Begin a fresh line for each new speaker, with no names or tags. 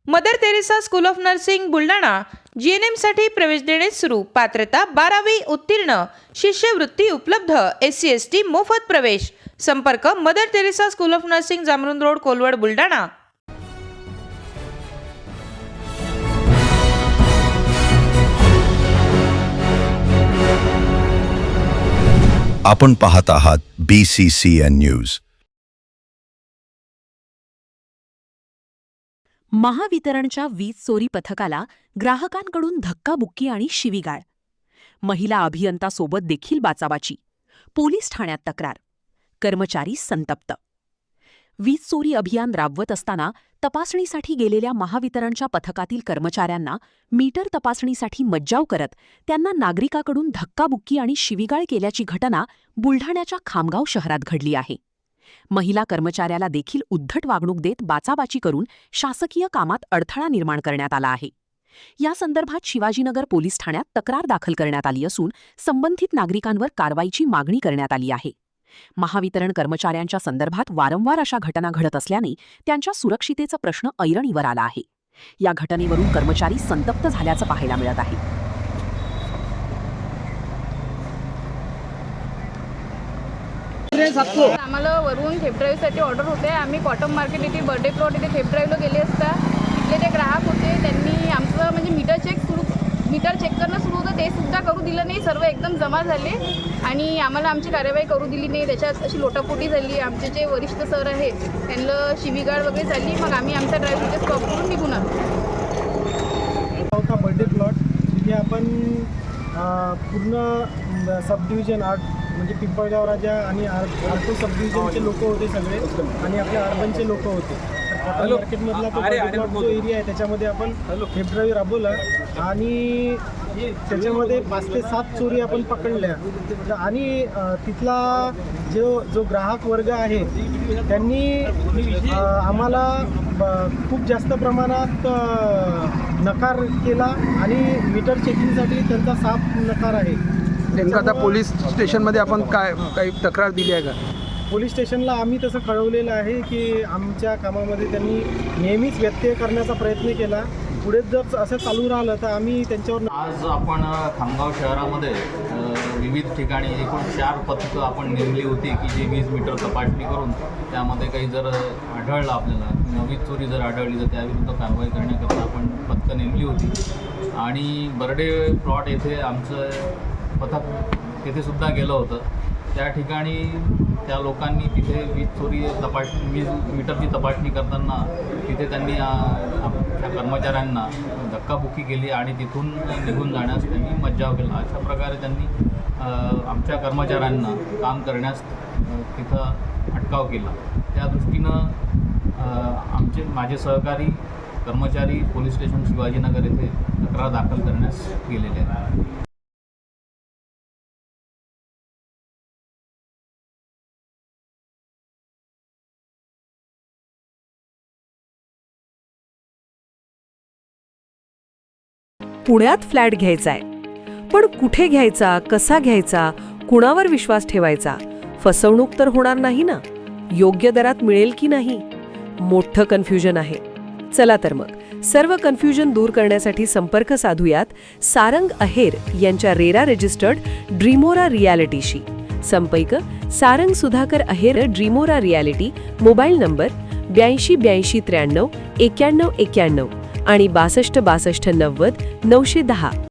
Mother Teresa school of nursing Buldhana GNM साठी प्रवेश देणे सुरू। पात्रता 12वी उत्तीर्ण, शिष्यवृत्ती उपलब्ध, SC ST मोफत प्रवेश। संपर्क Mother Teresa school of Nursing, Jamrun Road, Kolwad, Buldhana.
आपण पाहत आहात BCCN न्यूज।
महावितरणच्या वीज चोरी पथकाला ग्राहकांकडून धक्काबुक्की आणि शिवीगाळ। महिला अभियंता सोबत देखील बाचाबाची। पोलीस ठाण्यात तक्रार। कर्मचारी संतप्त। वीज चोरी अभियान राबवत असताना तपासणीसाठी गेलेल्या महावितरणच्या पथकातील कर्मचाऱ्यांना मीटर तपासणीसाठी मज्जाव करत त्यांना नागरिकाकडून धक्काबुक्की आणि शिवीगाळ केल्याची घटना बुलढाण्याच्या खामगाव शहरात घडली आहे। महिला कर्मचाऱ्याला देखील उद्धट वागणूक देत बाचाबाची करून शासकीय कामात अडथळा निर्माण करण्यात आला आहे। या संदर्भात शिवाजीनगर पोलीस ठाण्यात तक्रार दाखल करण्यात आली असून संबंधित नागरिकांवर कारवाईची मागणी करण्यात आली आहे। महावितरण कर्मचाऱ्यांच्या संदर्भात वारंवार अशा घटना घडत असल्याने त्यांच्या सुरक्षितेचा प्रश्न ऐरणीवर आला आहे। या घटनेवरून कर्मचारी संतप्त झाल्याचं पाहायला मिळत आहे।
आम्हाला वरून थेप ड्राईव्हसाठी ऑर्डर होते। आम्ही कॉटन मार्केट येथे बर्थडे प्लॉट येथे थेप ड्राईव्हला गेले असता तिथले जे ग्राहक होते त्यांनी आमचं म्हणजे मीटर चेक करणं सुरू होतं, ते सुद्धा करू दिलं नाही। सर्व एकदम जमा झाले आणि आम्हाला आमची कार्यवाही करू दिली नाही। त्याच्यात अशी लोटापोटी झाली। आमचे जे वरिष्ठ सर आहेत त्यांना शिवीगाळ वगैरे झाली। मग आम्ही आमचा ड्राईव्ह तिथे स्टॉप करून निघून आलो।
होता बर्थडे प्लॉट तिथे आपण पूर्ण सब डिव्हिजन म्हणजे पिंपळगाव राजा आणि आर्को सब डिव्हिजनचे लोक होते सगळे आणि आपल्या अर्बनचे लोक होते। कॉटन मार्केटमधला तो बर्थडे प्लॉट जो एरिया आहे त्याच्यामध्ये आपण थेप ड्राईव्ह राबवला आणि त्याच्यामध्ये 5 ते 7 चोरी आपण पकडल्या आणि तिथला जो ग्राहक वर्ग आहे त्यांनी आम्हाला खूप जास्त प्रमाणात नकार केला आणि मीटर चेकिंगसाठी त्यांचा साफ नकार आहे।
नेमकं आता पोलीस स्टेशनमध्ये आपण काही तक्रार दिली आहे का?
पोलीस स्टेशनला आम्ही तसं कळवलेलं आहे की आमच्या कामामध्ये त्यांनी नेहमीच व्यत्यय करण्याचा प्रयत्न केला। पुढे जर असं चालू राहिलं तर आम्ही त्यांच्यावर
आज आपण खामगाव शहरामध्ये विविध ठिकाणी एकूण 4 पथकं आपण नेमली होती की जे वीज मीटर तपासणी करून त्यामध्ये काही जर आढळलं आपल्याला वीज चोरी जर आढळली तर त्याविरुद्ध कारवाई करण्याकरता आपण पथकं नेमली होती। आणि बर्डे प्लॉट येथे आमचं पथक तिथेसुद्धा गेलं होतं। त्या ठिकाणी त्या लोकांनी तिथे वीज चोरी वीज मीटरची तपासणी करताना तिथे त्यांनी त्या कर्मचाऱ्यांना धक्काबुक्की केली आणि तिथून निघून जाण्यास त्यांनी मज्जाव केला। अशा प्रकारे त्यांनी आमच्या कर्मचाऱ्यांना काम करण्यास तिथं अटकाव केला। त्या दृष्टीनं माझे सहकारी कर्मचारी पोलीस स्टेशन शिवाजीनगर येथे तक्रार दाखल करण्यास गेलेले आहेत।
पुण्यात फ्लॅट घ्यायचाय, पण कुठे घ्यायचा, कसा घ्यायचा, कुणावर विश्वास ठेवायचा? फसवणूक तर होणार नाही ना? योग्य दरात मिळेल की नाही? मोठं कन्फ्युजन आहे। चला तर मग सर्व कन्फ्युजन दूर करण्यासाठी संपर्क साधूयात सारंग अहेर यांच्या रेरा रजिस्टर्ड ड्रीमोरा रियालिटीशी। संपर्क सारंग सुधाकर अहेर, ड्रीमोरा रियालिटी, मोबाईल नंबर 82 83 93 91 आणि 62 62 90 910।